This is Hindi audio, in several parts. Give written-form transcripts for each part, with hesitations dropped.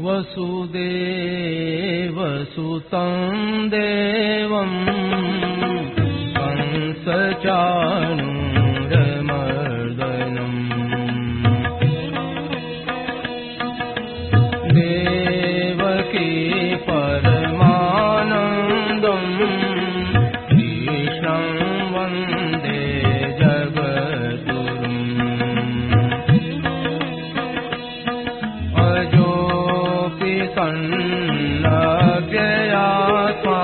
वसुदेवसुतं देवं कंसचाणूरमर्दनम् देवकी परमानन्दं कृष्णं वन्दे जगद्गुरुम् सन्नव्ययात्मा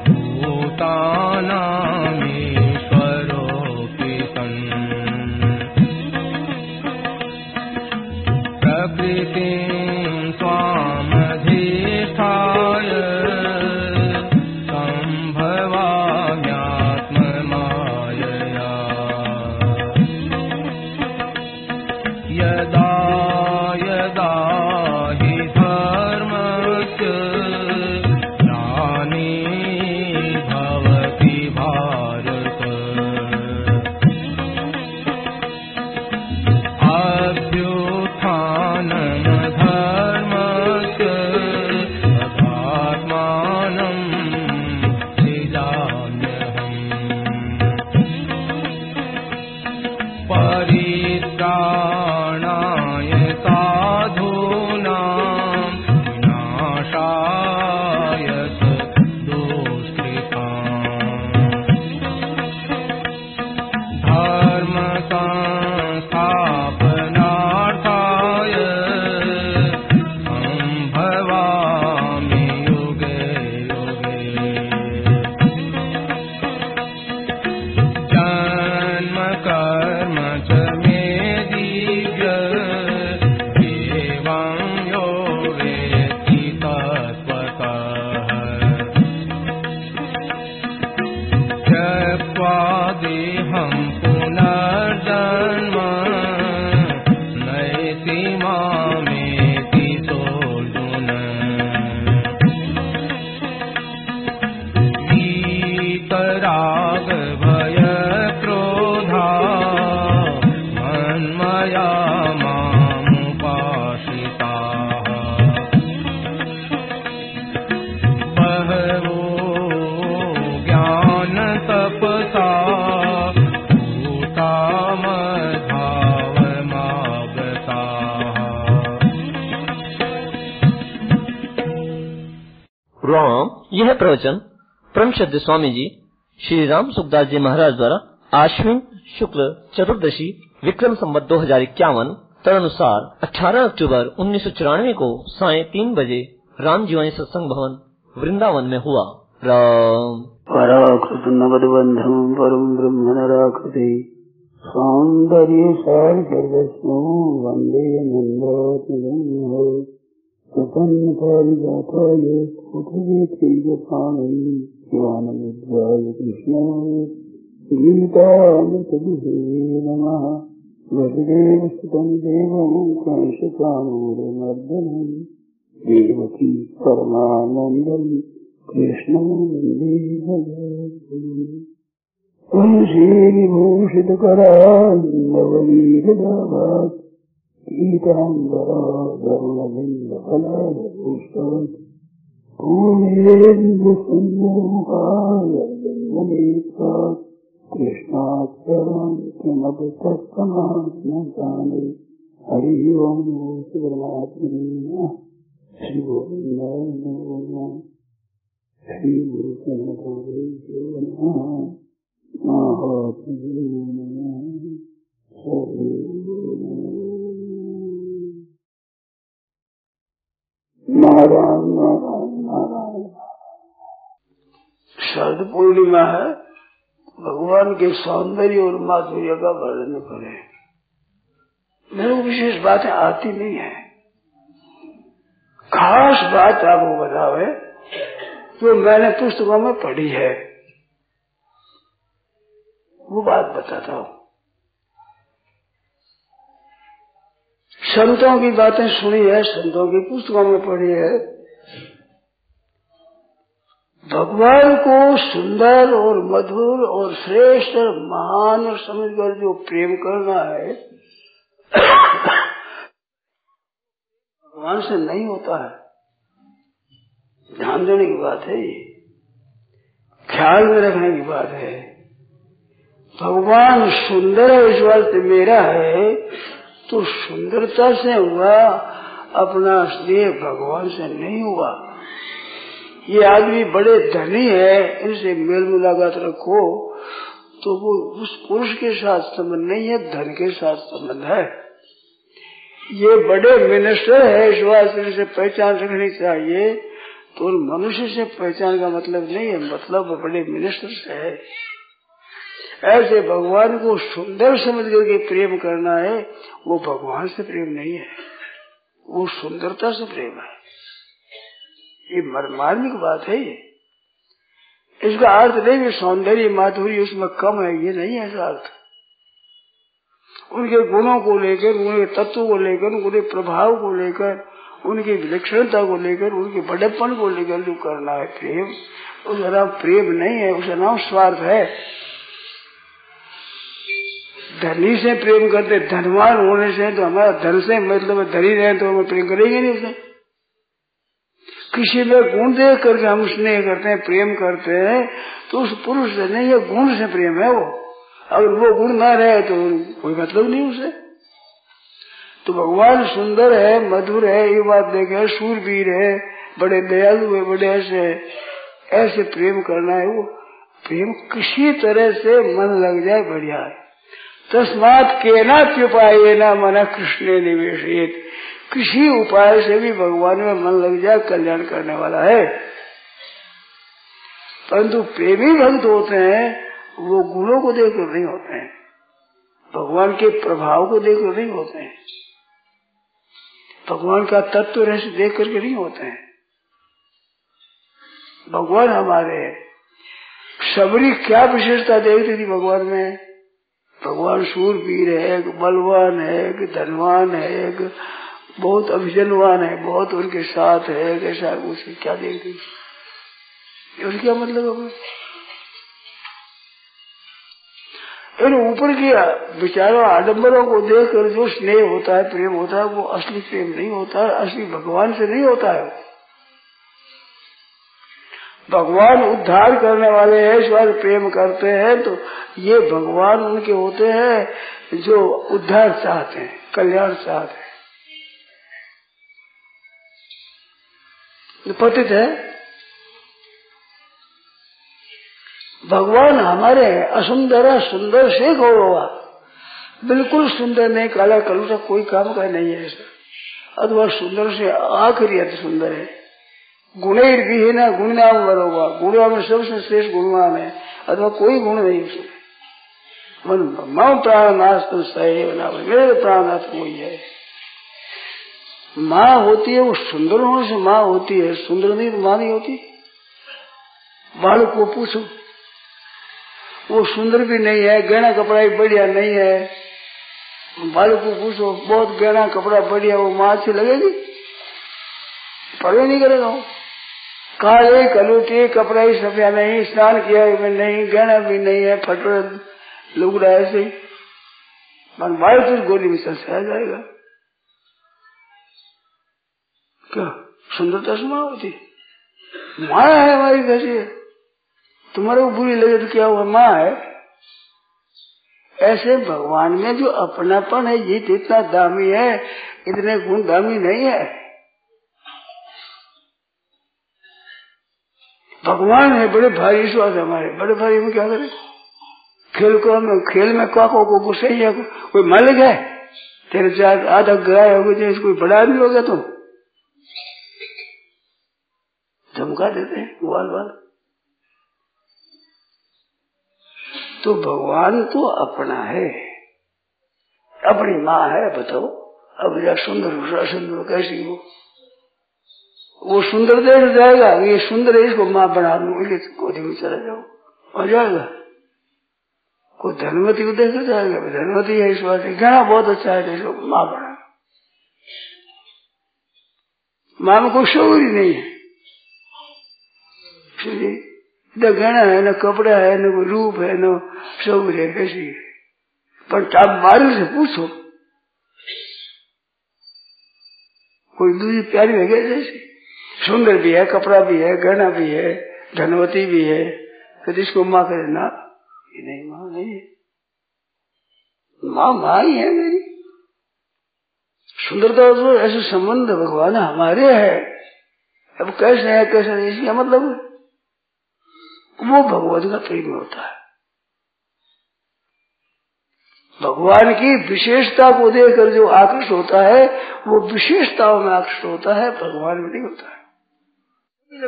भूतानामीश्वरोऽपि सन् प्रकृतिं स्वामधिष्ठाय सम्भवाम्यात्ममायया यदा यदा हि धर्मस्य ग्लानिर्भवति भारत अभ्युत्थानमधर्मस्य तदात्मानं सृजाम्यहम् परित्राणाय साधूनां विनाशाय दुष्कृताम् धर्म संस्थापनार्थाय सम्भवामि युगे युगे जन्म कर्म च मे दिव्य एवं यो वेत्ति तत्त्वतः त्यक्त्वा देहं पुनर्जन्म नैति मामेति सोऽर्जुन वीतराग भय क्रोधा मन्मया मामुपाश्रिताः बहवो ज्ञानतपसा भूता मद्भावमागताः। राम। यह प्रवचन परम श्रद्धेय स्वामी जी श्री राम सुखदास जी महाराज द्वारा आश्विन शुक्ल चतुर्दशी विक्रम संवत 2051 तदनुसार 18 अक्टूबर 1994 को साय 3 बजे राम जीवानी सत्संग भवन वृंदावन में हुआ। राम। पराकृत नवद्बंधं परम ब्रह्म नराकृते सौंदर्य सार सर्वस्व वंदे नंदात्मजन्मो प्रपन्न पारिजाताय पुत्रवे तेजपाणि ज्ञानमुद्राय कृष्णाय गीतामृतदुहे नमः। वसुदेवसुतं देवं कंसचाणूरमर्दनं देवकी परमानन्दं कृष्णं वन्दे जगद्गुरुम्। तुलसीविभूषितकरान्नवनीलदाभात् पीताम्बरा धर्मबिन्दफलादपुष्पवत् पूर्णेन्दुसुन्दरमुखाय जन्मनेत्रात् कृष्णात् परं किमपि तत्समात्मजाने। हरि ओं परमात्मने नमः। श्री गोविन्दाय श्री गुरु चरणदेवो नमः। महात्मने नमः। नारायण नारायण नारायण। शरद पूर्णिमा है, भगवान के सौंदर्य और माधुर्य का वर्णन करें। मेरे को विशेष बातें आती नहीं है, खास बात आपको बतावे जो मैंने पुस्तकों में पढ़ी है वो बात बताता हूँ। संतों की बातें सुनी है, संतों की पुस्तकों में पढ़ी है। भगवान को सुंदर और मधुर और श्रेष्ठ और महान और समझकर जो प्रेम करना है भगवान से नहीं होता है। ध्यान देने की बात है, ये ख्याल में रखने की बात है। भगवान सुंदर है इस वास्ते मेरा है, तो सुंदरता से हुआ, अपना स्नेह भगवान से नहीं हुआ। ये आदमी बड़े धनी है, इनसे मेल मुलाकात रखो तो वो उस पुरुष के साथ संबंध नहीं है, धन के साथ संबंध है। ये बड़े मिनिस्टर है, इस वास्ते इनसे पहचान रखनी चाहिए। तो मनुष्य से पहचान का मतलब नहीं है, मतलब बड़े मिनिस्टर से है। ऐसे भगवान को सुंदर समझ करके प्रेम करना है, वो भगवान से प्रेम नहीं है, वो सुंदरता से प्रेम है। ये मर्मार्मिक बात है। ये इसका अर्थ नहीं कि सौंदर्य माधुर्य उसमें कम है, ये नहीं है इसका अर्थ। उनके गुणों को लेकर, उनके तत्व को लेकर, उनके प्रभाव को लेकर, उनकी विलक्षणता को लेकर, उनके बड़ेपन को लेकर जो करना है प्रेम, उसका नाम प्रेम नहीं है, उसका नाम स्वार्थ है। धनी से प्रेम करते, धनवान होने से, तो हमारा धन से मतलब धनी रहे तो हम प्रेम करेंगे नहीं उसे। किसी में गुण देख करके हम स्नेह करते हैं, प्रेम करते हैं, तो उस पुरुष से नहीं है, गुण से प्रेम है वो। अगर वो गुण ना रहे तो कोई मतलब नहीं उसे। तो भगवान सुंदर है, मधुर है, ये बात देखे, शूरवीर है, बड़े दयालु है, बड़े ऐसे प्रेम करना है। वो प्रेम किसी तरह से मन लग जाए बढ़िया है। तस्मात् केनाप्युपायेन मन कृष्णे निवेशयेत्, किसी उपाय से भी भगवान में मन लग जाए कल्याण करने वाला है। परंतु प्रेमी भक्त होते हैं, वो गुणों को देखकर नहीं होते हैं, भगवान के प्रभाव को देखकर नहीं होते हैं, भगवान का तत्व रहस्य देख करके नहीं होते हैं। भगवान हमारे सबरी क्या विशेषता देखती थी भगवान में? भगवान शूरवीर है, बलवान है, धनवान है, बहुत अभिजनवान है, बहुत उनके साथ है, ऐसा उसे क्या देखती थी? उसका मतलब है इन ऊपर के विचारों आडम्बरों को देखकर जो स्नेह होता है, प्रेम होता है, वो असली प्रेम नहीं होता है, असली भगवान से नहीं होता है। भगवान उद्धार करने वाले हैं, इस बार प्रेम करते हैं, तो ये भगवान उनके होते हैं जो उद्धार चाहते हैं, कल्याण चाहते हैं। पतित है भगवान हमारे असुंदर सुंदर से गौरवा, बिल्कुल सुंदर नहीं, काला कलूटा कोई काम का नहीं है ऐसा। अथवा सुंदर से आखिरी अति सुंदर है। गुणेर भी है ना, गुण नाम वरोगा, गुणों में सबसे श्रेष्ठ गुणवान है, अथवा कोई गुण नहीं उसमें। मन प्राणनाथ तो सही ना, मेरे प्राणनाथ वही है। माँ होती है, वो सुंदर होने से माँ होती है, सुंदर नहीं तो माँ नहीं होती। बालक को पूछो, वो सुंदर भी नहीं है, गहना कपड़ा भी बढ़िया नहीं है। बालक को पूछो, बहुत गहना कपड़ा बढ़िया, वो माँ अच्छी लगेगी? परवाह नहीं करेगा वो। काले कलूटे कपड़ा ही सफिया नहीं, स्नान किया भी नहीं, गहना भी नहीं है, फटोर लुगड़ा ऐसे ही, मन बालक गोली में संस्या जाएगा। क्या सुंदरता से माँ होती? माया है हमारी कैसी है, तुम्हारे को बुरी लगे तो क्या हुआ, माँ है। ऐसे भगवान में जो अपनापन है, ये तो इतना दामी है, इतने गुण दामी नहीं है। भगवान है बड़े भारी, विश्वास हमारे बड़े भारी में क्या करें? खेल में काकों को गुस्से ही कोई मालिक है, तेरे चार आधा गाय हो गए, कोई बड़ा आदमी हो गया तुम, धमका देते हैं ग्वाल वाल। तो भगवान तो अपना है, अपनी माँ है। बताओ अब या सुंदर सुंदर कैसी वो सुंदर देख जाएगा, ये सुंदर है, इसको माँ बना दूंगी, गोदी में चला जाओ, हो जाएगा। कोई धनवती को देख जाएगा, धनवती है इस बात, गहना बहुत अच्छा है, इसको माँ बना। माँ में कोई शौर ही नहीं है, न गहना है, न कपड़ा है, न कोई रूप है, न शौर है, कैसी है। पर आप मारू से पूछो, कोई दूसरी प्यारी है जैसी, सुंदर भी है, कपड़ा भी है, गहना भी है, धनवती भी है, तो इसको माँ करे ना, ये नहीं माँ नहीं है, माँ माँ ही है मेरी। सुंदरता तो ऐसे संबंध भगवान हमारे है, अब कैसे है कैसे नहीं, इसका मतलब वो भगवान का प्रेम होता है। भगवान की विशेषता को देखकर जो आकृष्ट होता है वो विशेषताओं में आकृष्ट होता है, भगवान में नहीं होता है।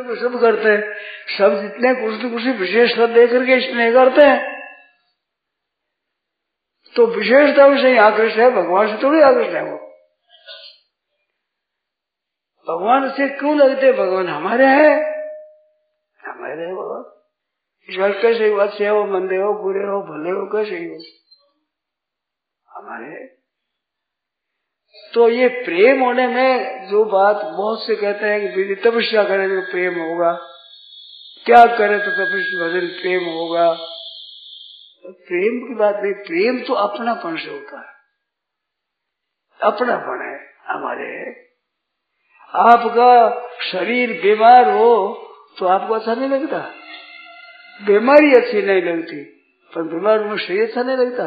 वो सब करते हैं, सब जितने कुछ विशेषता देकर के स्नेह करते हैं, तो विशेषता से ही आकृष्ट है, भगवान से थोड़ी आकृष्ट है। वो भगवान से क्यों लगते, भगवान हमारे हैं, हमारे हैं भगवान। ईश्वर कैसे हो, अच्छे हो, मंदे हो, बुरे हो, भले हो, कैसे हो, हमारे। तो ये प्रेम होने में जो बात बहुत से कहते हैं कि तपस्या करे तो प्रेम होगा, त्याग करे तो तपस्या भजन प्रेम होगा, प्रेम की बात नहीं। प्रेम तो अपनापन से होता है, अपनापन है हमारे। आपका शरीर बीमार हो तो आपको अच्छा नहीं लगता, बीमारी अच्छी नहीं लगती, पर बीमार में शरीर अच्छा नहीं लगता।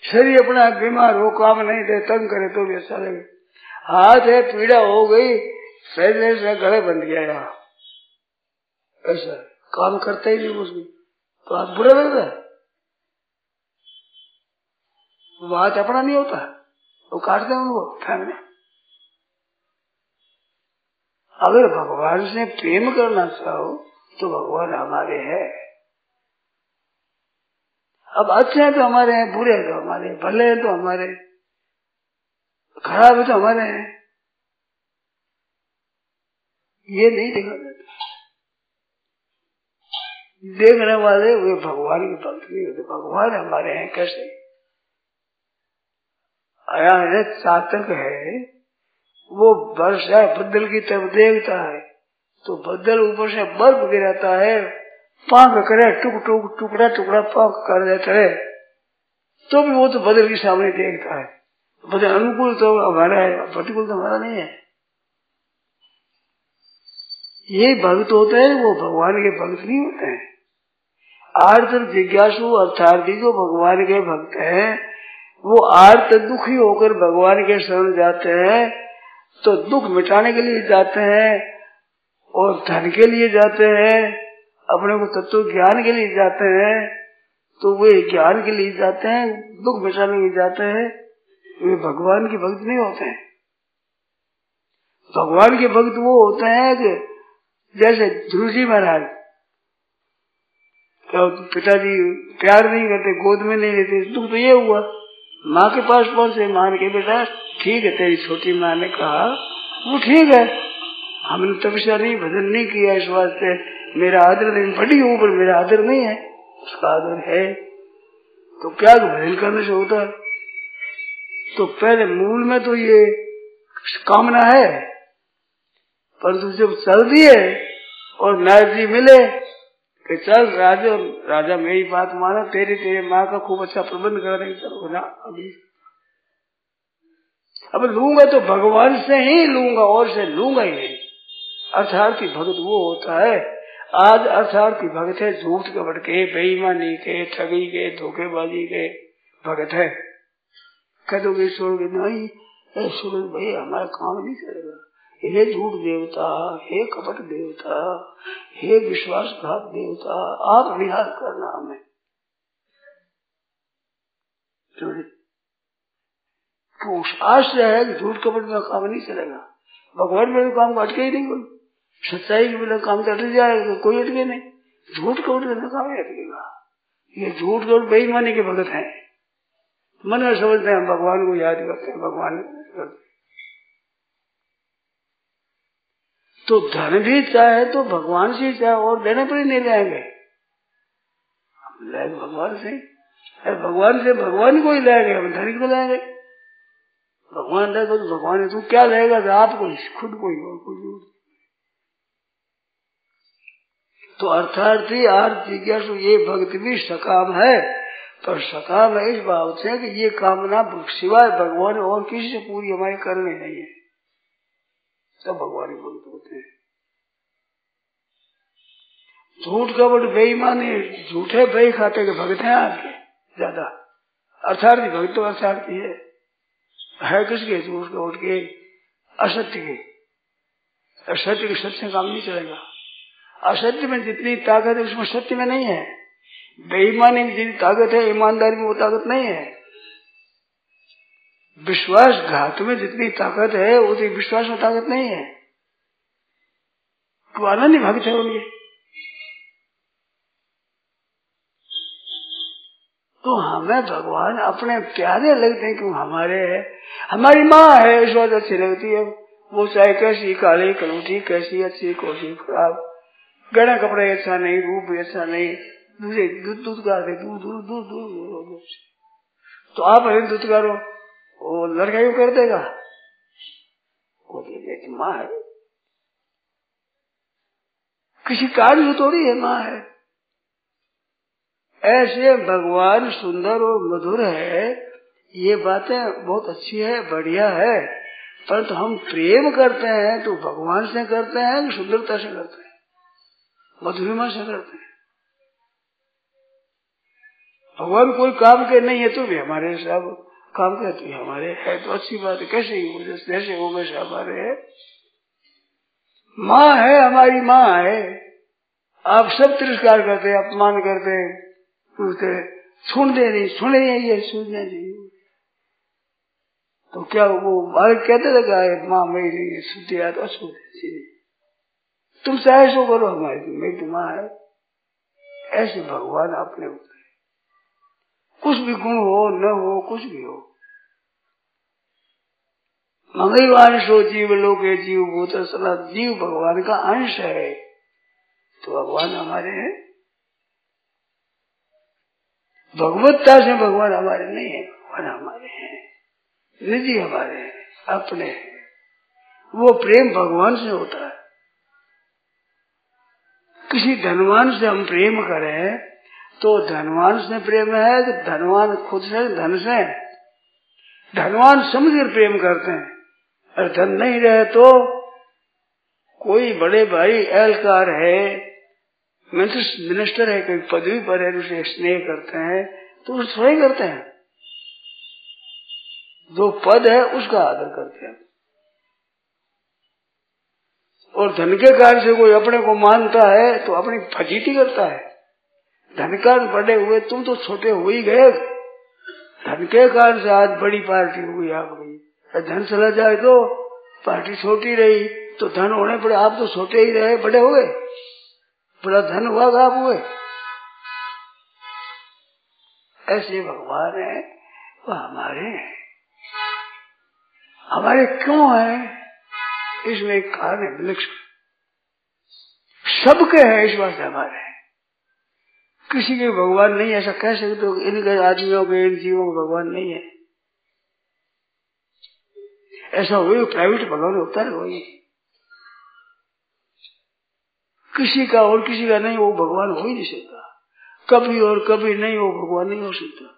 शरीर अपना बीमार हो, काम नहीं दे, तंग करे तो भी अच्छा लगे। हाथ है पीड़ा हो गई, पहले से गले बंध गया यहाँ, ऐसा काम करता ही नहीं उसमें, तो हाथ बुरा लगता है, वो हाथ अपना नहीं होता, वो काटते हैं उनको फैमिली। अगर भगवान से प्रेम करना चाहो तो भगवान हमारे हैं। अब अच्छे हैं तो हमारे हैं, बुरे हैं तो हमारे, भले हैं तो हमारे, खराब है तो हमारे हैं, ये नहीं देखा जाता। देखने वाले वे भगवान की भक्त नहीं होते, भगवान हमारे हैं। कैसे आया है, चातक है, वो वर्षा बदल की तरफ देखता है तो बदल ऊपर से बर्फ गिराता है, पांख करे, टुकड़ा टुकड़ा पांख कर देता है, तो भी वो तो बदल के सामने देखता है। बदल अनुकूल तो हमारा है, प्रतिकूल तो हमारा नहीं है। ये भक्त होते हैं, वो भगवान के भक्त नहीं होते हैं। आर्त जिज्ञासु अर्थार्थी जो भगवान के भक्त हैं, वो आर्त दुखी होकर भगवान के शरण जाते हैं, तो दुख मिटाने के लिए जाते हैं और धन के लिए जाते हैं, अपने को तत्व ज्ञान के लिए जाते हैं, तो वे ज्ञान के लिए जाते हैं, दुख मिटाने के लिए जाते हैं, वे भगवान के भक्त नहीं होते हैं। भगवान के भक्त वो होते हैं कि जैसे ध्रुव जी महाराज, पिताजी प्यार नहीं करते, गोद में नहीं लेते, दुख तो ये हुआ, माँ के पास पहुंचे, माँ ने बेटा ठीक है, तेरी छोटी माँ ने कहा वो ठीक है, हमने तपस्या नहीं भजन नहीं किया, इस वास्ते मेरा आदर नहीं, बड़ी हूँ पर मेरा आदर नहीं है, उसका आदर है, तो क्या भजन करने से होता है। तो पहले मूल में तो ये कामना है, परंतु जब चल दिए और नारद जी मिले कि चल राजा मेरी बात मानो, तेरे माँ का खूब अच्छा प्रबंध कर रहे, चलो ना अभी अब लूंगा तो भगवान से ही लूंगा, और से लूंगा ही नहीं। अर्थार्थी भक्त वो होता है, आज अर्थार्थी भक्त है, झूठ कपट के, बेईमानी के, ठगी के, धोखेबाजी के भक्त है। कह दोगे छोड़ के नहीं, सूरज भाई हमारा काम नहीं करेगा, हे झूठ देवता, हे कपट देवता, हे विश्वासघात देवता, आप निहार करना हमें। तो आश्रय है कि झूठ कपट में काम नहीं चलेगा, भगवान में काम को अटके ही नहीं, कोई सच्चाई के बिना काम तो अटक जाएगा, कोई अटके नहीं, झूठ कपट में काम ही अटकेगा। ये झूठ कपट बेईमानी के भगत हैं, मन में समझते हैं हम भगवान को याद करते हैं, भगवान करते। तो धन भी चाहे तो भगवान से चाहे, और देने पर ही नहीं लाएंगे, हम लाएंगे भगवान से, भगवान से भगवान को ही लाएंगे, हम धन को लाएंगे, भगवान रहेगा तो भगवान है, तू क्या रहेगा? तो आपको खुद को ही और कुछ नहीं। तो अर्थार्थी आर्थ जिज्ञासु ये भक्ति भी सकाम है, पर सकाम है इस बात से कि ये कामना सिवाय भगवान और किसी से पूरी हमारी करनी नहीं है। सब भगवान ही भक्त होते हैं। झूठ कपट बेईमानी झूठे बेई खाते के भक्त हैं आपके ज्यादा। अर्थार्थी भक्त तो अर्थार्थी है किसके? झूठ कपट के, असत्य के। असत्य के सत्य से काम नहीं चलेगा। असत्य में जितनी ताकत है उसमें सत्य में नहीं है। बेईमानी में जितनी ताकत है ईमानदारी में वो ताकत नहीं है। विश्वासघात में जितनी ताकत है उतनी विश्वास में ताकत नहीं है। तो आनंद भक्त है उनके। तो हमें भगवान अपने प्यारे लगते हैं क्यों? हमारे है, हमारी माँ है इस बात अच्छी लगती है। वो चाहे कैसी काली कलूटी, कैसी अच्छी कैसी खराब, गहना कपड़े अच्छा नहीं, रूप भी अच्छा नहीं, दूसरे दूध का दूध दूध दूध दूध। तो आप हरे दूध करो, वो लड़का क्यों कर देगा? वो माँ है, किसी कार्य थोड़ी है, माँ है। ऐसे भगवान सुंदर और मधुर है, ये बातें बहुत अच्छी है, बढ़िया है। परंतु हम प्रेम करते हैं तो भगवान से करते हैं कि सुंदरता से करते हैं, मधुरिमा से करते हैं। भगवान कोई काम के नहीं है तो भी हमारे सब काम करते हैं, हमारे है तो अच्छी बात है। कैसे ही जैसे वो वैसे हमारे है। माँ है, हमारी माँ है। आप सब तिरस्कार करते हैं, अपमान करते हैं, सुनते नहीं, सुने ये सुनने नहीं। तो क्या वो बालक कहते लगा है माँ मेरी सुनती है तो अछूती, तुम चाहे सो करो, हमारी मेरी तो माँ है। ऐसे भगवान अपने होते, कुछ भी गुण हो न हो, कुछ भी हो। मंगलवान सो जीव लोके जीव भूत सला, जीव भगवान का अंश है। तो भगवान हमारे हैं, भगवत्ता से भगवान हमारे नहीं है, भगवान हमारे हैं, निजी हमारे हैं, अपने हैं। वो प्रेम भगवान से होता है। किसी धनवान से हम प्रेम करें तो धनवान से प्रेम है कि धनवान खुद से, धन से? धनवान समझ कर प्रेम करते हैं, और धन नहीं रहे तो कोई बड़े भाई एहलकार है, मिनिस्टर है, कोई पदवी पर है, उसे स्नेह करते हैं तो उसे थोड़े करते हैं। जो पद है उसका आदर करते हैं। और धन के कारण से कोई अपने को मानता है तो अपनी फजीती करता है। धन कारण बड़े हुए, तुम तो छोटे हो ही गए। धन के कारण से आज बड़ी पार्टी हुई आपकी, धन चला जाए तो पार्टी छोटी रही, तो धन होने पर आप तो छोटे ही रहे, बड़े हुए, बड़ा धन हुआ आप हुए। ऐसे भगवान है, वो हमारे हैं। हमारे क्यों है? इसमें एक कारण है विलक्षण, सबके हैं इस बात से हमारे हैं। किसी के भगवान नहीं, ऐसा कह सकते हो इनके आदमियों के, इन जीवों के भगवान नहीं है। ऐसा हुई प्राइवेट भगवान होता है वही, किसी का और किसी का नहीं, वो भगवान हो ही नहीं सकता। कभी और कभी नहीं, वो भगवान नहीं हो सकता।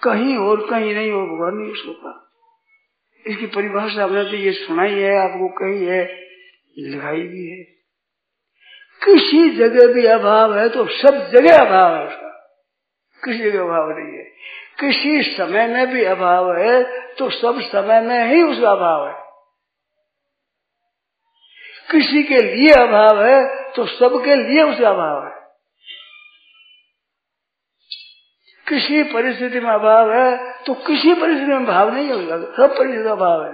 कहीं और कहीं नहीं, वो भगवान नहीं हो सकता। इसकी परिभाषा हमने तो ये सुनाई है, आपको कही है, लगाई भी है। किसी जगह भी अभाव है तो सब जगह अभाव है उसका, किसी जगह अभाव नहीं है। किसी समय में भी अभाव है तो सब समय में ही उसका अभाव है। किसी के लिए अभाव है तो सबके लिए उसका अभाव है। किसी परिस्थिति में अभाव है तो किसी परिस्थिति में भाव नहीं होगा, सब परिस्थिति का अभाव है।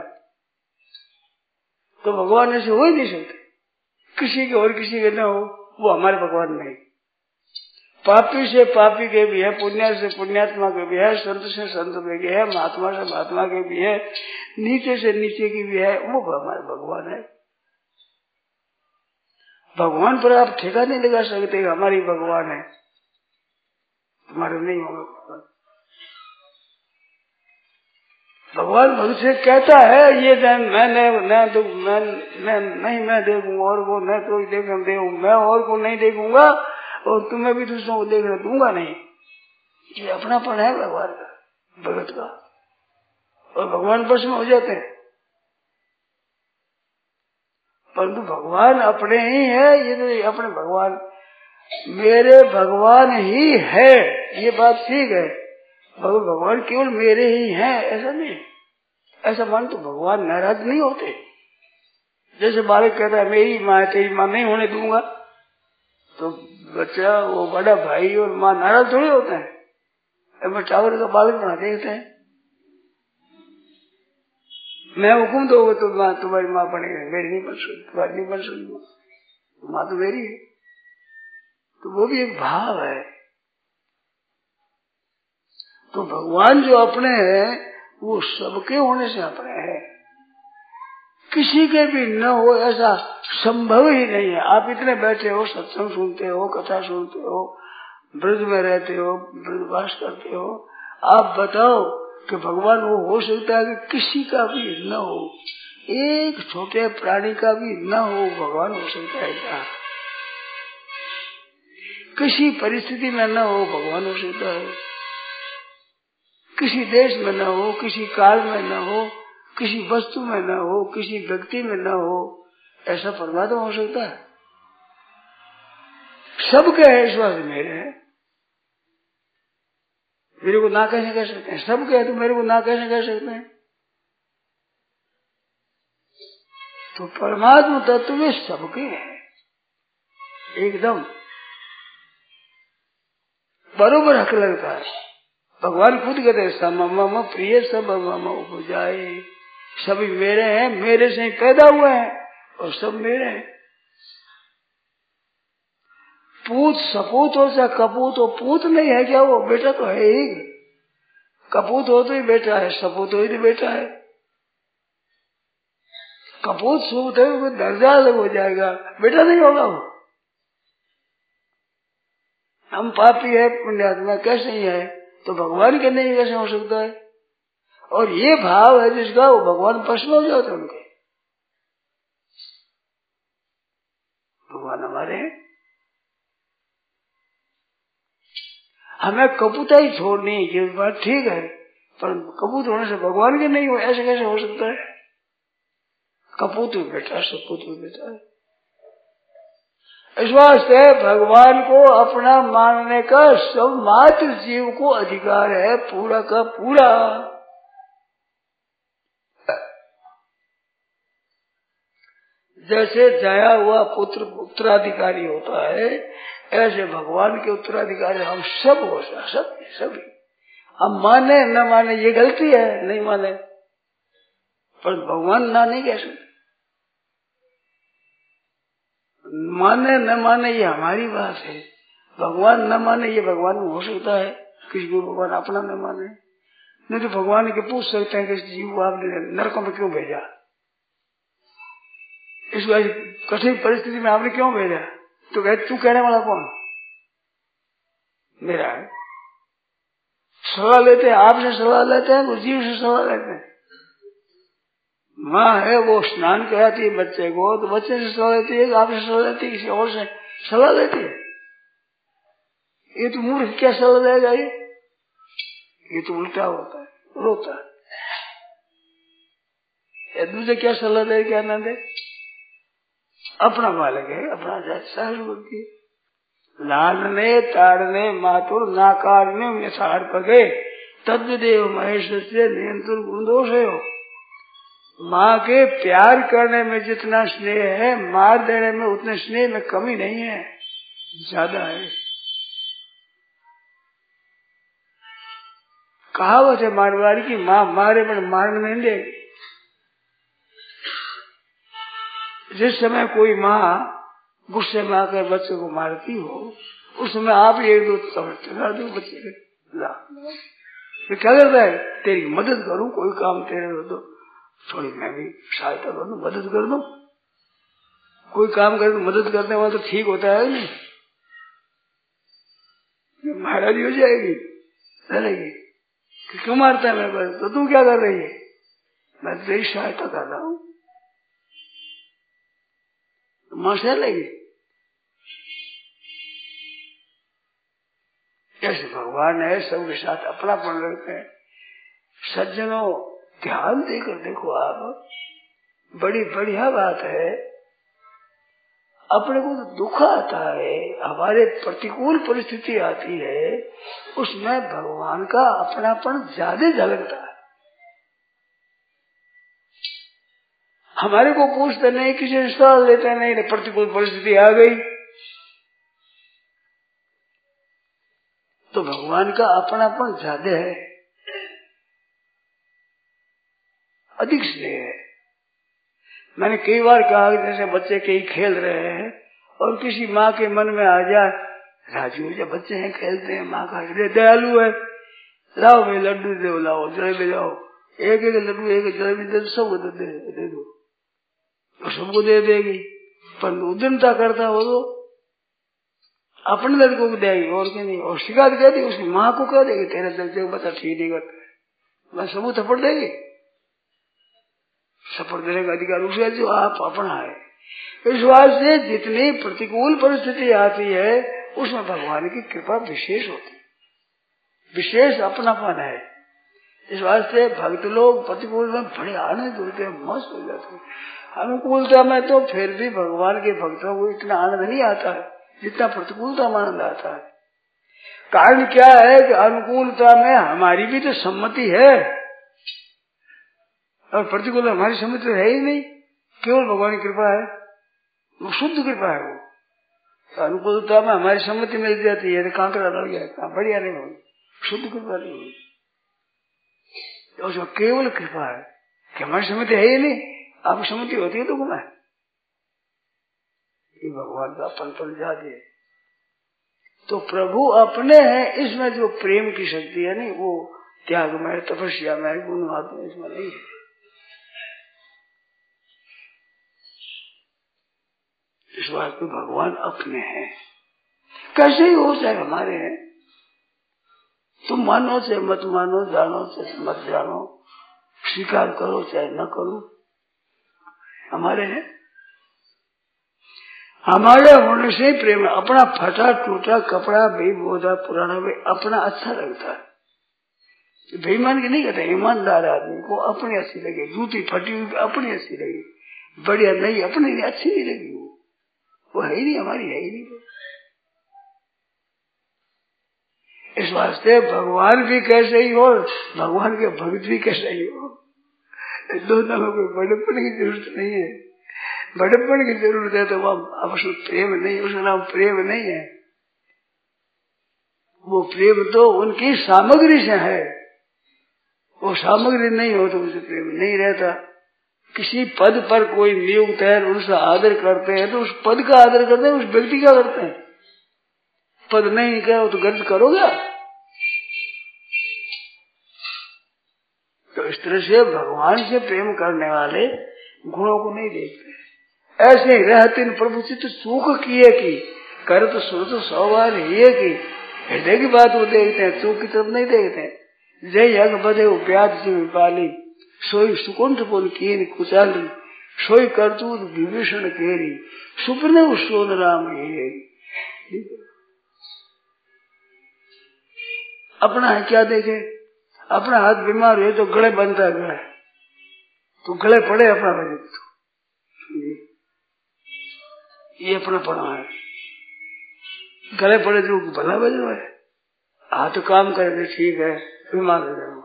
तो भगवान ऐसे हो ही नहीं सकते, किसी के और किसी के न हो, वो हमारे भगवान नहीं। पापी से पापी के भी है, पुण्य से पुण्यात्मा के भी है, संत से संत के भी है, महात्मा से महात्मा के भी है, नीचे से नीचे की भी है, वो हमारे भगवान है। भगवान पर आप ठेका नहीं लगा सकते हमारी भगवान है, तुम्हारे नहीं होगा। भगवान भक्त से कहता है ये मैं देखूंगा और को न तो देखने दे, मैं और को नहीं देखूंगा और तुम्हें भी दूसरों को देखने दूंगा नहीं। ये अपनापन है भगवान का, भगत का। और भगवान वश में हो जाते हैं, परंतु भगवान अपने ही है। ये तो अपने भगवान मेरे भगवान ही है, ये बात ठीक है। भगवान केवल मेरे ही हैं ऐसा नहीं। ऐसा मान तो भगवान नाराज नहीं होते। जैसे बालक कहता है मेरी माँ है तेरी माँ नहीं होने दूंगा, तो बच्चा वो बड़ा भाई और माँ नाराज थोड़ी होते हैं। टावर का बालक बना देते हैं, मैं हुक्म दोगे तो माँ तुम्हारी माँ बनेगी, मेरी नहीं बन सकती, तुम्हारी नहीं बन सकती, माँ तो मेरी है। तो वो भी एक भाव है। तो भगवान जो अपने हैं वो सबके होने से अपने हैं, किसी के भी न हो ऐसा संभव ही नहीं है। आप इतने बैठे हो, सत्संग सुनते हो, कथा सुनते हो, ब्रज में रहते हो, ब्रजवास करते हो, आप बताओ कि भगवान वो हो सकता है कि किसी का भी न हो, एक छोटे प्राणी का भी न हो, भगवान हो सकता है क्या? किसी परिस्थिति में न हो, भगवान हो सकता है। किसी देश में न हो, किसी काल में न हो, किसी वस्तु में न हो, किसी व्यक्ति में न हो, ऐसा परमात्मा हो सकता है? सबके है, विश्वास मेरे है, मेरे को ना कैसे कह सकते हैं? सब कहे तो मेरे को ना कैसे कह सकते हैं? तो परमात्मा तत्व में सबके है, एकदम बरोबर हक लगता है। भगवान खुद कहते हैं समम प्रिय सब मम उपजाए, सभी मेरे हैं, मेरे से ही पैदा हुए हैं और सब मेरे हैं। पूत सपूत हो चाहे कपूत हो, पूत नहीं है क्या? वो बेटा तो है ही। कपूत हो तो ही बेटा है, सपूत हो तो बेटा है। कपूत सूत है वो दर्जा अलग हो जाएगा, बेटा नहीं होगा वो। हम पापी है, पुण्यात्मा कैसे ही है, तो भगवान के नहीं कैसे हो सकता है? और ये भाव है जिसका, वो भगवान पशु हो जाते उनके। भगवान हमारे हैं, हमें कपूता ही छोड़नी है, ये बात ठीक है, पर कपूत होने से भगवान के नहीं हो, ऐसे कैसे हो सकता है? कपूत भी बेटा, सपूत भी बेटा है। इस वास्ते भगवान को अपना मानने का सब मात्र जीव को अधिकार है, पूरा का पूरा। जैसे जया हुआ पुत्र उत्तराधिकारी होता है, ऐसे भगवान के उत्तराधिकारी हम सब हो, सब सभी। हम माने न माने ये गलती है, नहीं माने, पर भगवान ना नहीं कह सकते। माने न माने ये हमारी बात है, भगवान न माने ये भगवान में हो सकता है? किसी को भगवान अपना न माने, नहीं तो भगवान के पूछ सकते हैं कि जीव को आपने नरकों में क्यों भेजा, इस कठिन परिस्थिति में आपने क्यों भेजा? तो कहते तू कहने वाला कौन? मेरा है। सलाह लेते हैं, आपसे सलाह लेते हैं, वो जीव से सलाह लेते हैं। माँ है वो स्नान कराती है बच्चे को, तो बच्चे से सलाह लेती है, आपसे सलाह लेती है, किसी और से सलाह लेती है। ये तो मूर्ख क्या सलाह देगा? ये तो उल्टा होता है, रोता है। दूसरे क्या सलाह दे क्या ना दे, अपना मालिक है, अपना सहज बुद्धि। लाडने ताड़ने मातुर नाकारने मिसार पगे तद्देव महेश से नियंत्रण गुण दोष है। माँ के प्यार करने में जितना स्नेह है, मार देने में उतने स्नेह में कमी नहीं है, ज्यादा है। कहावत है मारवाड़ी की, माँ मारे पर मारने नहीं देगी। जिस समय कोई माँ गुस्से में आकर बच्चे को मारती हो, उस समय आप एक दो चला दो बच्चे के, तो क्या करता है? तेरी मदद करूं, कोई काम तेरे हो तो थोड़ी मैं भी सहायता कर दूं, मदद कर दूं। कोई काम करे तो मदद करने वाला तो ठीक होता है नहीं, महाराजी हो जाएगी, डरेगी कि क्यों मारता है मेरे पास, तो तू क्या कर रही है? मैं तेरी सहायता कर रहा हूँ, मां से लगी। ऐसे भगवान है, सबके साथ अपनापन रखते हैं। सज्जनों, ध्यान देकर देखो आप, बड़ी बढ़िया बात है। अपने को तो दुख आता है, हमारे प्रतिकूल परिस्थिति आती है, उसमें भगवान का अपनापन ज्यादा झलकता है। हमारे को पूछते नहीं, किसी से सवाल लेते नहीं, प्रतिकूल परिस्थिति आ गई तो भगवान का अपनापन ज्यादा है, अधिक स्नेह है। मैंने कई बार कहा कि जैसे बच्चे कहीं खेल रहे हैं और किसी माँ के मन में आ जाए, राजू जब बच्चे हैं खेलते हैं, माँ का हृदय दयालु है, लाओ भाई लड्डू दे, लाओ जलेबी लाओ, एक एक लड्डू एक जलेबी दे, सबको दे दो, तो सबको दे देगी। पर उद्यमता करता हो तो अपने लड़कों को देगी और क्या नहीं, और शिकायत कह दी उसकी माँ को कह देगी तेरे लड़के को बता ठीक नहीं करता, मैं सबूत थप्पड़ देगी। थप्पड़ देने का अधिकार उसे जो आप अपना है। इस बात से जितनी प्रतिकूल परिस्थिति आती है उसमें भगवान की कृपा विशेष होती है, विशेष अपनापन है। इस वास्ते भक्त लोग प्रतिकूल में बड़े आनंद होते हैं, मस्त हो जाते हैं। अनुकूलता में तो फिर भी भगवान के भक्तों को इतना आनंद नहीं आता है जितना प्रतिकूलता में आनंद आता है। कारण क्या है कि अनुकूलता में हमारी भी तो सम्मति है और प्रतिकूलता हमारी सम्मति तो है ही नहीं, केवल भगवान की कृपा है, वो शुद्ध कृपा है। वो तो अनुकूलता में हमारी सम्मति मिल जाती है तो कांकड़ा लड़ गया, बढ़िया नहीं होगी, शुद्ध कृपा नहीं होगी। उसमें केवल कृपा है कि हमारी सम्मति है ही नहीं, आपकी सम्मति होती है तो गुना है। ये भगवान का अपन जाती है। तो प्रभु अपने हैं, इसमें जो प्रेम की शक्ति है नहीं, वो त्याग में, तपस्या में, गुणवाद में इसमें नहीं है। इस बात पे भगवान अपने हैं, कैसे ही हो चाहे हमारे हैं। तुम मानो चाहे मत मानो, जानो चाहे मत जानो, स्वीकार करो चाहे न करो, हमारे हैं। हमारे होने से प्रेम, अपना फटा टूटा कपड़ा भी बोधा पुराना भी अपना अच्छा लगता है। बेईमान की नहीं कहते, ईमानदार आदमी को अपनी अच्छी लगे, जूती फटी हुई अपनी अच्छी लगी, बढ़िया नहीं अपनी अच्छी नहीं लगी, वो है ही नहीं, हमारी है ही नहीं। इस वास्ते भगवान भी कैसे ही हो, भगवान के भक्त भी कैसे ही हो, दोनों में कोई बड़प्पन की जरूरत नहीं है। बड़प्पन की जरूरत है तो वह आपस में प्रेम नहीं, उसका नाम प्रेम नहीं है। वो प्रेम तो उनकी सामग्री से है, वो सामग्री नहीं हो तो उसे प्रेम नहीं रहता। किसी पद पर कोई नियुक्त है, उनसे आदर करते हैं तो उस पद का आदर करते हैं, उस व्यक्ति का करते हैं। पद नहीं कहो तो गलत करोगे। तो इस तरह से भगवान से प्रेम करने वाले गुणों को नहीं देखते। ऐसे ही रहते प्रभु चित्त सुख किए की कर तो सुन तो सौभार ये की हृदय की बात वो देखते हैं, सुख की तरफ नहीं देखते हैं। जय यज्ञ बधे प्याद से पाली, सोई सुकुंठ पुन कीन कुचाली, सोई करतूत विभीषण केरी, सुपने सोन राम ये। अपना है क्या देखे, अपना हाथ बीमार है तो गले बनता है, गले तो गले पड़े अपना बजे, ये अपना पड़ा है। गले पड़े तो भला बजो है, हाथ काम करे ठीक है, बीमार हो जाए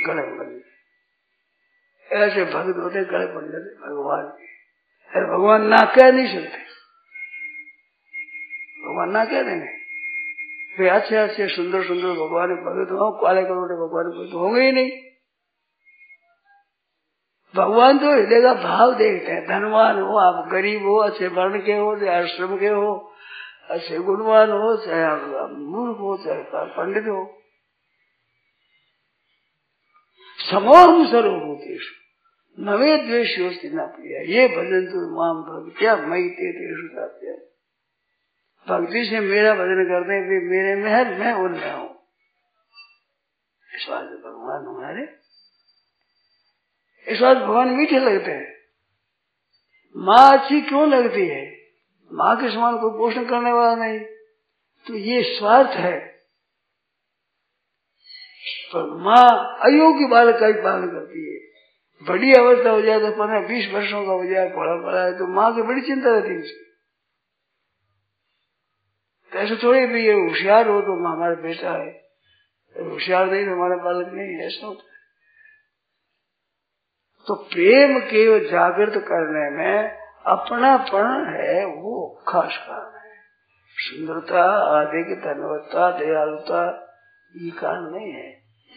गले पड़। ऐसे भक्त होते गले पड़ जाते भगवान के। अरे भगवान ना कह नहीं सकते, भगवान ना कह देंगे। वे अच्छे अच्छे सुंदर सुंदर भगवान भगत हो, काले करोड़े भगवान भगत होंगे ही नहीं। भगवान तो हृदय का भाव देखते हैं। धनवान हो, आप गरीब हो, अच्छे वर्ण के हो, चाहे आश्रम के हो, अच्छे गुणवान हो, चाहे आप मूर्ख हो, चाहे पंडित हो, समोहम सर्वभूतेषु नवे द्वेषोस्ति न प्रिया, ये भजन तो माम भक्त्या मयि ते तेषु ताप्या। भक्ति से मेरा भजन करते हैं, वे मेरे में है, मैं उनमें हूँ। विश्वास भगवान हमारे इस बात भगवान मीठे लगते हैं। माँ अच्छी क्यों लगती है? माँ के समान कोई पोषण करने वाला नहीं, तो ये स्वार्थ है। पर माँ अयोग्य बालक का ही पालन करती है। बड़ी अवस्था हो जाए तो 15-20 वर्षों का हो जाए, पड़ा है, तो माँ की बड़ी चिंता रहती है उसकी। तो ऐसे थोड़ी भी ये होशियार हो तो हमारा बेटा है, होशियार नहीं तो हमारा बालक नहीं है, ऐसा होता है। तो प्रेम के जागृत करने में अपनापन है, वो खास कारण है। सुंदरता, आदि धन्यवादता, दयालुता ये कारण नहीं है।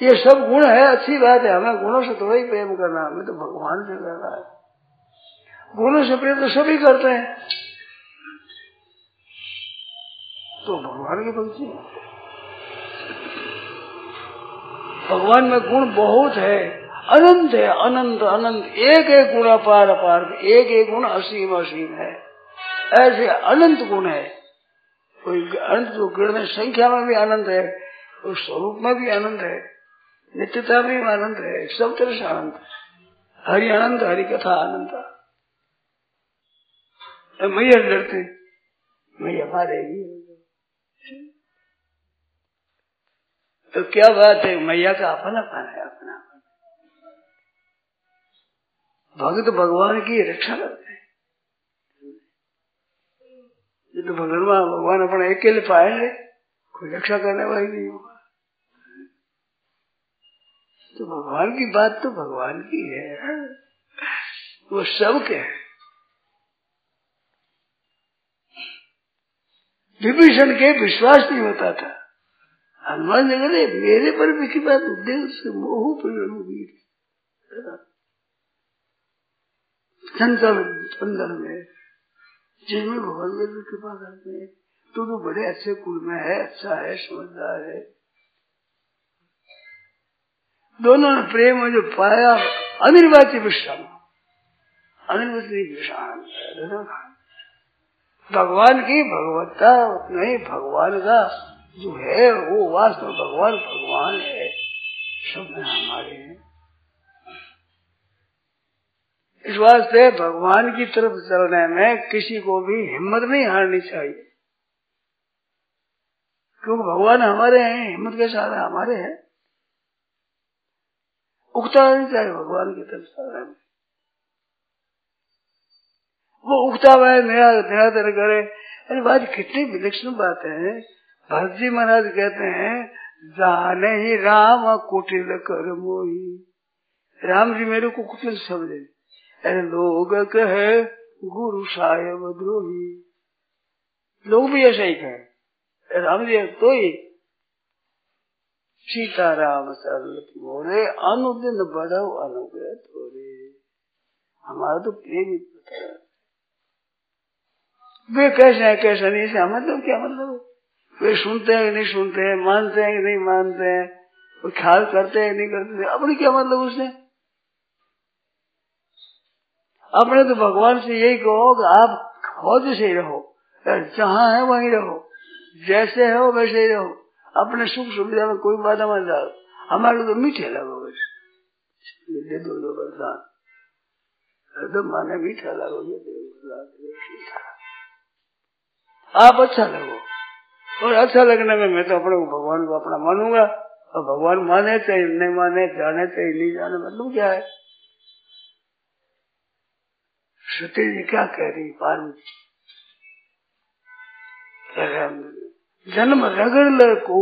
ये सब गुण है, अच्छी बात है। हमें गुणों से थोड़ा ही प्रेम करना, हमें तो भगवान से करना है। गुणों से प्रेम तो सभी करते हैं, तो भगवान की भक्ति। भगवान में गुण बहुत है, अनंत है, अनंत अनंत। एक एक गुण अपार अपार, एक एक गुण असीम असीम है। ऐसे अनंत गुण है। कोई अनंत जो गिरने संख्या में भी अनंत है, उस स्वरूप में भी अनंत है, नित्यता में भी अनंत है, सब तरह से अनंत है। हरि अनंत, हरि कथा अनंत। मैया डरते, मैया मारेगी, तो क्या बात है? मैया का अपनापन है, अपना भक्त भगवान की रक्षा करते हैं। ये तो भगवान अपना अकेले पाएंगे, कोई रक्षा करने वाली नहीं होगा। तो भगवान की बात तो भगवान की है, वो सबके है। विभीषण के विश्वास नहीं होता था, हनुमान जी कहते मेरे पर भी की बात देव से मोह वीर चंचल अंदर में, जिसमें भगवान में भी कृपा करते हैं। तो बड़े अच्छे कुल में है, अच्छा है, समझदार है। दोनों ने प्रेम में जो पाया, अनिर्वाच्य विश्राम, अनिर्वचनीय विश्राम, भगवान की भगवत्ता नहीं, भगवान का जो है वो वास्तव भगवान भगवान है, सब में हमारे हैं। इस वास्ते भगवान की तरफ चलने में किसी को भी हिम्मत नहीं हारनी चाहिए, क्योंकि भगवान हमारे हैं, हिम्मत के साथ हमारे हैं। उगता नहीं चाहिए भगवान की तरफ चलने में। वो उगता हुआ निरादर करे। अरे बात कितनी विलक्षण बात है। भरत जी महाराज कहते हैं, जाने ही राम कुटिल कर मोही। राम जी मेरे को कुटिल समझे, अरे लोग कहे गुरु साहेब द्रोही। लोग भी ऐसा ही कहे, राम जी तो ही सीताराम सरल मोरे अनुदिन बढ़ो अनुग्रह थोड़े। हमारा तो प्रेम ही पता है, वे कैसे है कैसे नहीं, इसका मतलब क्या मतलब? वे सुनते हैं कि नहीं सुनते हैं, मानते हैं कि नहीं मानते हैं, वो ख्याल करते हैं नहीं करते, अपने क्या मतलब उसने? अपने तो भगवान से यही कहो कि आप खुद से ही रहो, जहाँ है वहीं रहो, जैसे हो वैसे ही रहो, अपने सुख सुविधा में कोई बाधा मत डालो। हमारे तो मीठे लगो, बस दे दो लो वरदान, एकदम माने मीठा लगोगे, आप अच्छा लगो। और अच्छा लगने में मैं तो अपने भगवान को अपना मानूंगा, और भगवान माने चाहे नहीं माने, जाने चाहे नहीं जाने, मतलब क्या है? श्रुति जी क्या कह रही? पार्वती जन्म रगड़ ल को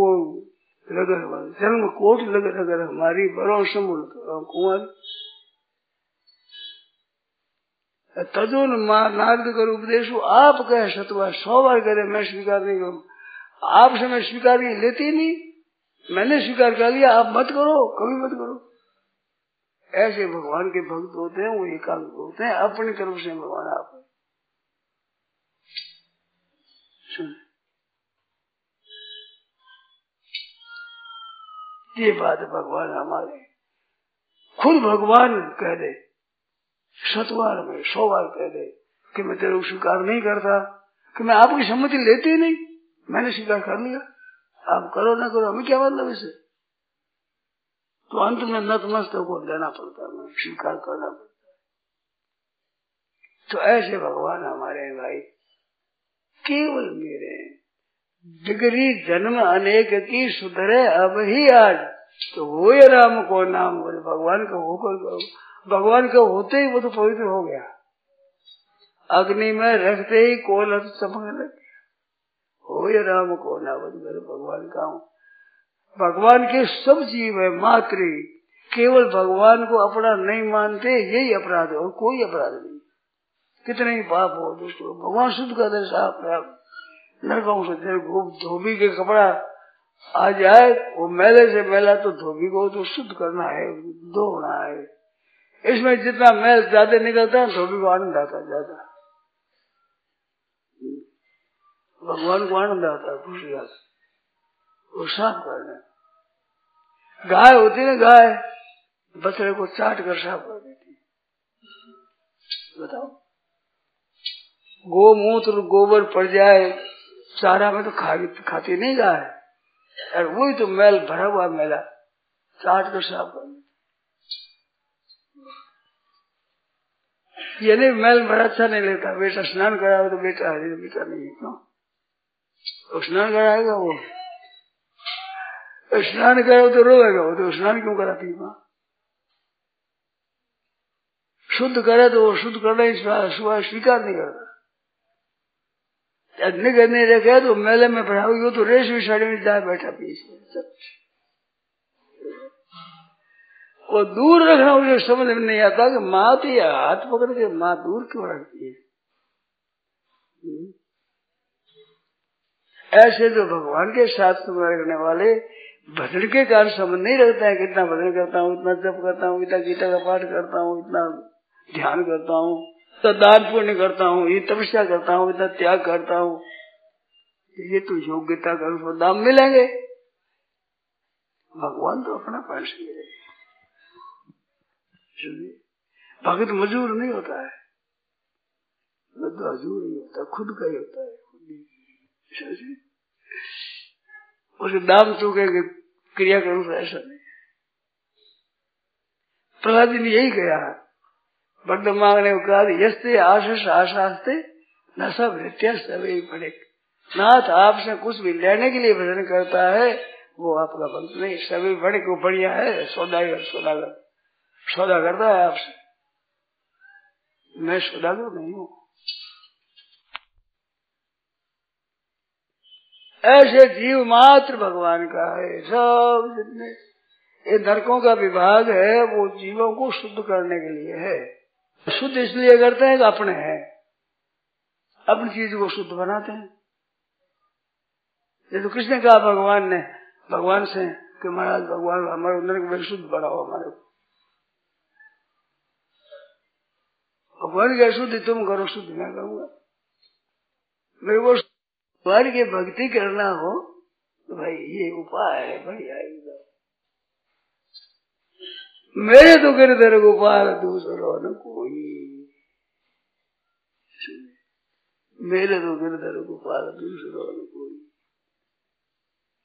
रगड़, जन्म कोट लग रगड़ हमारी बड़ो समुल कुंवर तजो नारद कर उपदेश। आप कहे सतवा 100 बार करे, मैं स्वीकार नहीं करूँ। आपसे मैं स्वीकार लेती नहीं, मैंने स्वीकार कर लिया, आप मत करो, कभी मत करो। ऐसे भगवान के भक्त होते हैं, वो एकांत होते हैं अपनी तरफ से। भगवान आप सुन, ये बात भगवान हमारे खुद भगवान कह दे, 100 बार में 100 बार कह दे कि मैं तेरे को स्वीकार नहीं करता, कि मैं आपकी सम्मति लेती नहीं, मैंने स्वीकार कर लिया, आप करो ना करो, हमें क्या मतलब इसे? तो अंत में नतमस्तक को देना पड़ता है, स्वीकार करना पड़ता है। तो ऐसे भगवान हमारे भाई केवल मेरे डिग्री जन्म अनेक की सुधरे अब ही आज, तो वो ये राम को नाम बोले। भगवान का होकर, भगवान का होते ही वो तो पवित्र हो गया। अग्नि में रखते ही कोल चमकने लग गया। हो ये राम को नाम बोले, भगवान का हूँ। भगवान के सब जीव है मात्र, केवल भगवान को अपना नहीं मानते, यही अपराध है और कोई अपराध नहीं। कितने ही पाप हो दोस्तों, भगवान शुद्ध कर दे साफ है। नरकों से धोबी के कपड़ा आ जाए, वो मैले से मैला, तो धोबी को तो शुद्ध करना है, धोना है। इसमें जितना मैल ज्यादा निकलता है, धोबी को आनंद आता है ज्यादा। भगवान को आनंद आता है, खुशी आता है, वो साफ करना। गाय होती ना, गाय बछड़े को चाट कर साफ कर देती। बताओ, गोमूत्र गोबर पड़ जाए चारा में तो खाती नहीं गाय, और वही तो मैल भरा हुआ मैला चाट कर साफ कर देती। ये नहीं मैल भरा अच्छा नहीं लेता। बेटा स्नान कराओ तो बेटा है, बेटा नहीं है, क्यों? तो स्नान कराएगा वो, स्नान करो तो रोएगा वो, तो स्नान क्यों कराती माँ? शुद्ध करे तो वो शुद्ध करना ही स्वीकार नहीं करता। अग्नि करने रखे तो मेले में बढ़ाओगे तो रेश भी साड़ी में जाए बैठा पीछे। वो दूर रखना मुझे समझ में नहीं आता कि माँ तो ये हाथ पकड़ के माँ दूर क्यों रखती है। ऐसे जो भगवान के साथ रखने वाले भजन के कारण समझ नहीं रखता है। कितना भजन करता हूँ, इतना जप करता हूँ, इतना गीता का पाठ करता हूँ, इतना ध्यान करता हूँ, इतना दान पुण्य करता हूँ, ये तपस्या करता हूँ, इतना त्याग करता हूँ, ये तो योग्यता का उसको दाम मिलेंगे। भगवान तो अपना पैसे मिलेगा। भगत मजूर नहीं होता है, तो हजूर नहीं होता, खुद का ही होता है। उसे दाम चूकेंगे क्रिया करूं तो ऐसा नहीं। प्रहलाद जी ने यही कहा, बड्ड मांगने को कहा, यस्ते आशीष आशास्ते न सब नृत्य सभी पड़े। नाथ आपसे कुछ भी लेने के लिए भजन करता है वो आपका भक्त नहीं, सभी बड़े को बढ़िया है, सौदागर सौदा करता है आपसे। मैं सौदागर नहीं हूँ। ऐसे जीव मात्र भगवान का है। सब जितने ये नरकों का विभाग है वो जीवों को शुद्ध करने के लिए है। शुद्ध इसलिए करते हैं कि अपने हैं, अपनी चीज को शुद्ध बनाते हैं। ये तो किसने कहा भगवान ने, भगवान से कि महाराज भगवान हमारे नरक में शुद्ध बनाओ हमारे को। भगवान क्या शुद्ध तुम करो, शुद्ध मैं करूंगा। मेरे को भगवान की भक्ति करना हो तो भाई ये उपाय है बढ़िया एकदम। मेरे तो गिरधर गोपाल दूसरों न कोई, मेरे तो गिरधर गोपाल दूसरों न कोई।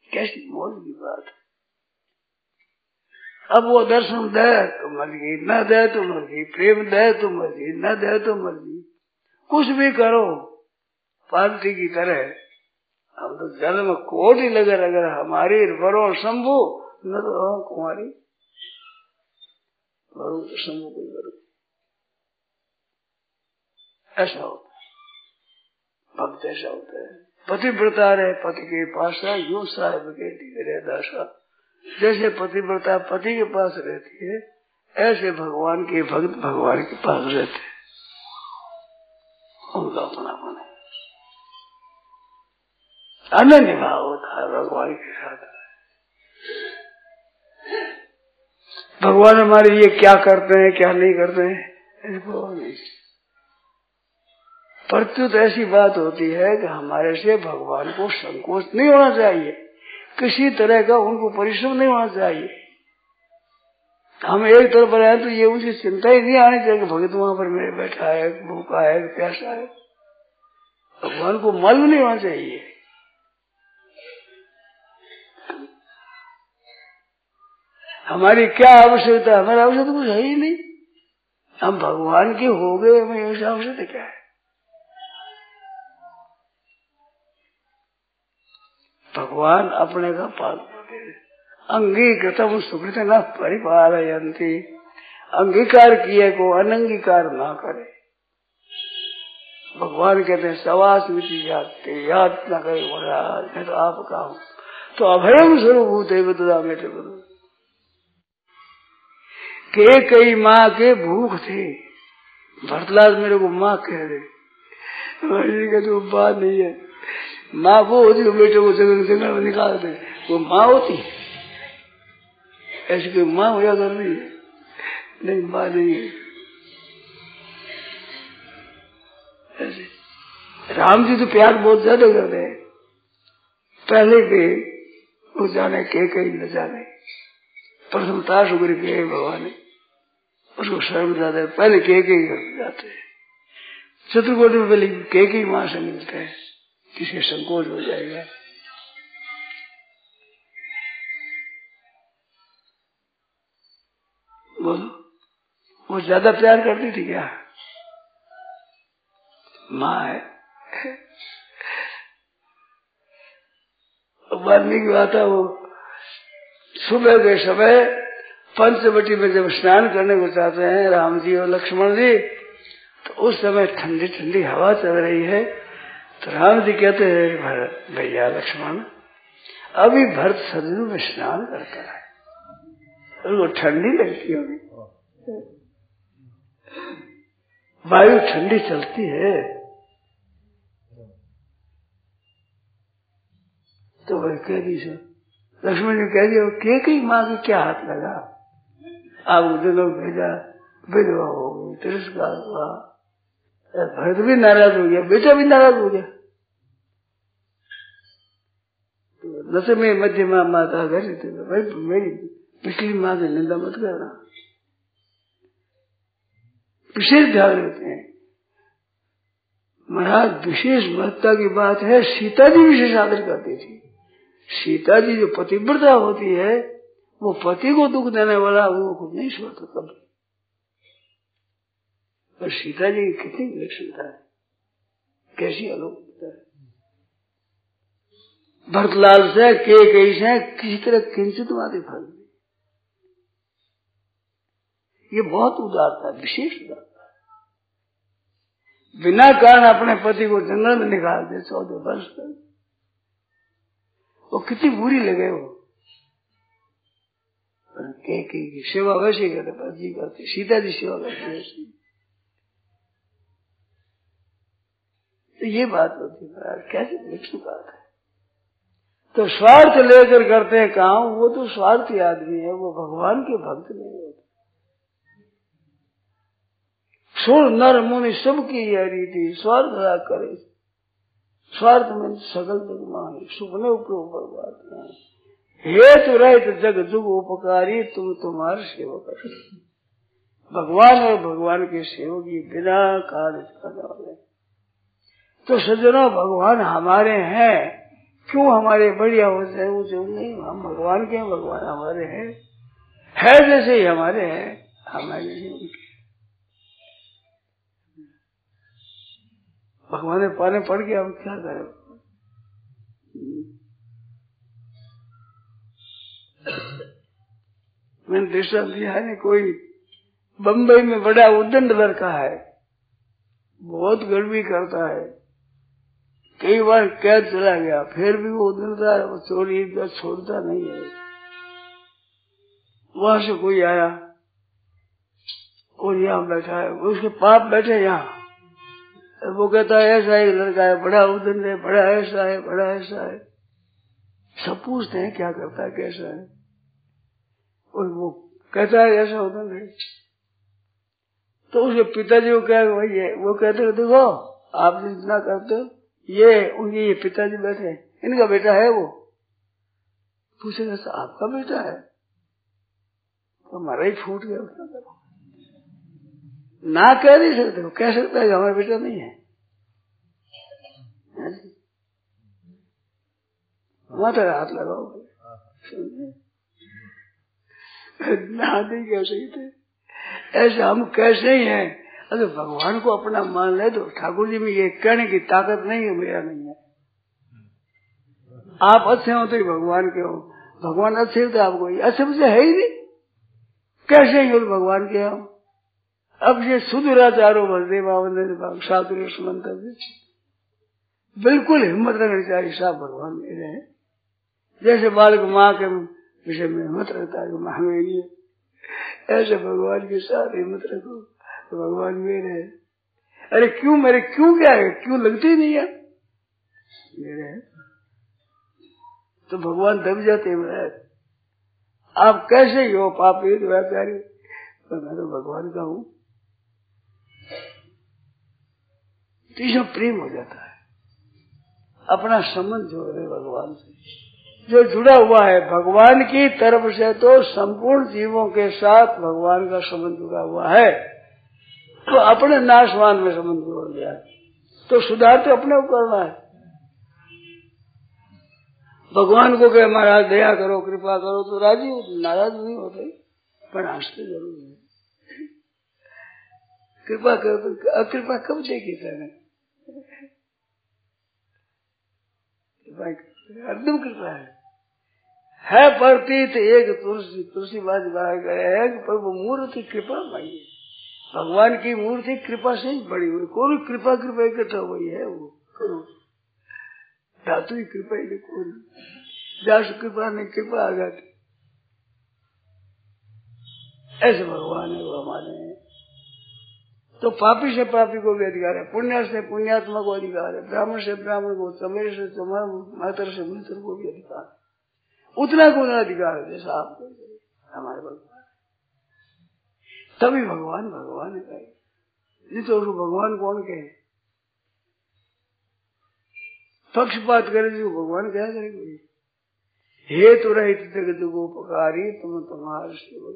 कैसी मौज की बात है। अब वो दर्शन दे तो मर्जी, न दे तो मर्जी, प्रेम दे तो मर्जी, न दे तो मर्जी, कुछ भी करो पार्टी की तरह। अब तो जन्म कोटि लगे अगर हमारी वरो शंभु न तो कुमारी वरो तो शंभु कोई वरो। ऐसा होता है, भक्त ऐसा होता है। पतिव्रता रहे पति के पास, यूं साहिब के टिकरे दासा। जैसे पतिव्रता पति के पास रहती है, ऐसे भगवान के भक्त भगवान के पास रहते हैं। उनका अपनापन है, अनन्य भाव होता है भगवान के साथ। भगवान हमारे लिए क्या करते हैं क्या नहीं करते हैं इसको नहीं। प्रत्युत ऐसी बात होती है कि हमारे से भगवान को संकोच नहीं होना चाहिए, किसी तरह का उनको परिश्रम नहीं होना चाहिए। हम एक तरफ पर आए तो ये उनकी चिंता ही नहीं आनी चाहिए कि भगत वहां पर मेरे बैठा है, भूखा है, प्यासा है। भगवान को मालूम नहीं होना चाहिए। हमारी क्या आवश्यकता, हमारा आवश्यकता कुछ है ही नहीं। हम भगवान के हो गए, हमें ऐसा आवश्यकता क्या है। भगवान अपने का पालन करते हैं। अंगीकृतम सुकृतना परिपालयन्ति, अंगीकार किए को अनंगीकार ना करे। भगवान कहते हैं सवास मिति याद याद न करे महाराज, मैं तो आपका हूँ तो अभयम स्वरूप देवता में तो के कई माँ के भूख थे, भरतलाल मेरे को माँ कह दे, तो बात नहीं है। माँ वो होती है बेटे को जगह में निकाल दे, वो माँ होती ऐसी कोई माँ होया कर रही है, नहीं माँ नहीं है। ऐसे राम जी तो प्यार बहुत ज्यादा करते हैं, पहले के वो जाने के कई न जाने, प्रथमता शुक्र के भगवान ने उसको शर्म ज्यादा है, पहले के जाते हैं। चतुर्कोटि में पहले के माँ से मिलते हैं, किसी संकोच हो जाएगा। बोलो, वो ज्यादा प्यार करती थी क्या? माँ है। वाल्मीकि आता वो सुबह के समय पंचवटी में जब स्नान करने को चाहते हैं राम जी और लक्ष्मण जी, तो उस समय ठंडी ठंडी हवा चल रही है, तो राम जी कहते हैं भैया लक्ष्मण अभी भरत सरयू में स्नान करता है, उनको ठंडी लगती होगी, वायु ठंडी चलती है। तो वही कह दी सर, लक्ष्मण ने कह दिया के कई माँ के क्या हाथ लगा, आप उधर लोग भेजा, विधवा हो गई, तिरस्कार हुआ, भरत भी नाराज हो गया, बेटा भी नाराज हो गया। तो नशे में मध्य माता घर थे, भाई मेरी पिछली माँ की निंदा मत करना, विशेष ध्यान देते हैं महाराज। विशेष महत्ता की बात है, सीता जी विशेष आदर करती थी। सीता जी जो पतिव्रता होती है, वो पति को दुख देने वाला वो खुद नहीं छोड़ता कभी। और सीता जी की कितनी विलक्षणता है, कैसी अलौकिकता है। भरतलाल से कई से किसी तरह किंचित वादी फल, ये बहुत उदारता है, विशेष उदारता है। बिना कारण अपने पति को जंगल में निकाल दे 14 वर्ष तक, वो कितनी बुरी लगे। वो की सेवा वैसे करते, पति करते, सीता जी सेवा करती वैसे। तो ये बात होती है, कैसी विलक्षण बात है। तो स्वार्थ लेकर करते हैं काम, वो तो स्वार्थी आदमी है, वो भगवान के भक्त नहीं होते। सुर नर मुनि सबकी यह रीति, स्वार्थ करे, स्वार्थ में सकल जग माही, सुपने ऊपर बात हेतु रहित जग जुग उपकारी, तुम तुम्हारे सेवक। भगवान और भगवान के सेवक ही बिना कार्य करने वाले। तो सज्जनों, भगवान हमारे हैं, क्यों हमारे बढ़िया होते हैं, वो जो नहीं, हम भगवान के, भगवान हमारे हैं, है जैसे ही हमारे हैं, हमारे नहीं उनके। भगवान ने पाने पड़ गया, हम क्या करें। मैंने दृष्टांत दिया है नहीं, कोई बम्बई में बड़ा उद्दंड लड़का है, बहुत गर्मी करता है, कई बार कैद चला गया, फिर भी वो उद्दंडता है, वो चोरी छोड़ता नहीं है। वहां से कोई आया और यहाँ बैठा है, उसके पाप बैठे यहाँ, वो कहता है ऐसा एक लड़का है, बड़ा उद्दंड है, बड़ा ऐसा है, बड़ा ऐसा है। सब पूछते हैं क्या करता है, कैसा है, और वो कहता है ऐसा उद्दंड है। तो उसके पिताजी को क्या वही है, वो कहते हैं देखो आप जितना करते हो, ये पिताजी बैठे, इनका बेटा है। वो पूछेगा आपका बेटा है, तो हमारा ही फूट गया। उसका ना कह नहीं सकते, वो कह सकता है कि हमारा बेटा नहीं है। माता का हाथ लगाओ, ना नहीं कह सकते, ऐसे हम कैसे ही हैं। अगर भगवान को अपना मान ले तो ठाकुर जी में ये कहने की ताकत नहीं है, मेरा नहीं है। आप अच्छे हो तो ही भगवान के हो, भगवान अच्छे हो तो आपको ही अच्छे मुझे है ही नहीं, कैसे ही हो तो भगवान के हो। अब ये सुदूराचारो वसुदेव शास्त्र मंत्र बिल्कुल हिम्मत रखनी चाहिए, साहब भगवान मेरे हैं। जैसे बालक माँ के विषय में हिम्मत रखता है माँ मेरी है, ऐसे भगवान के साथ हिम्मत रखो तो भगवान मेरे है। अरे क्यों मेरे, क्यों क्या है, क्यों लगते ही नहीं है मेरे है, तो भगवान दब जाते हैं। आप कैसे ही हो पापी तो प्यारे, पर मैं तो भगवान का हूं, तो इसमें प्रेम हो जाता है। अपना संबंध जोड़ दे भगवान से, जो जुड़ा हुआ है भगवान की तरफ से, तो संपूर्ण जीवों के साथ भगवान का संबंध जुड़ा हुआ है। तो अपने नाशवान में संबंध जोड़ दिया, तो सुधार तो अपने को करना है। भगवान को कहे महाराज दया करो कृपा करो तो राजी हो, नाराज नहीं होते, पर हंसते जरूर है। कृपा करो तो अकृपा कब देखी तेने, हरदम कृपा है प्रतीत एक तुलसी तुलसी बाज गए है कि प्रभु मूर्ति कृपा मांगी। भगवान की मूर्ति कृपा से ही बड़ी हुई, कोई कृपा कृपा इकट्ठा हुई है, वो करो धातु ही कृपा ही कोई जास कृपा नहीं कृपा आ जाती, ऐसे भगवान है वो हमारे हैं। तो पापी से पापी को भी अधिकार है, पुण्य से पुण्यात्मा को अधिकार है, ब्राह्मण से ब्राह्मण को, चमेर से चमार, मातर से मित्र को भी अधिकार है, उतना को उतना अधिकार है जैसा आपको हमारे भगवान। तभी भगवान भगवान है, नहीं तो उसको भगवान कौन कहे, पक्षपात करे जो भगवान क्या करेंगे। हे तो रहित जगत को उपकारी तुम तुम्हारे सेवक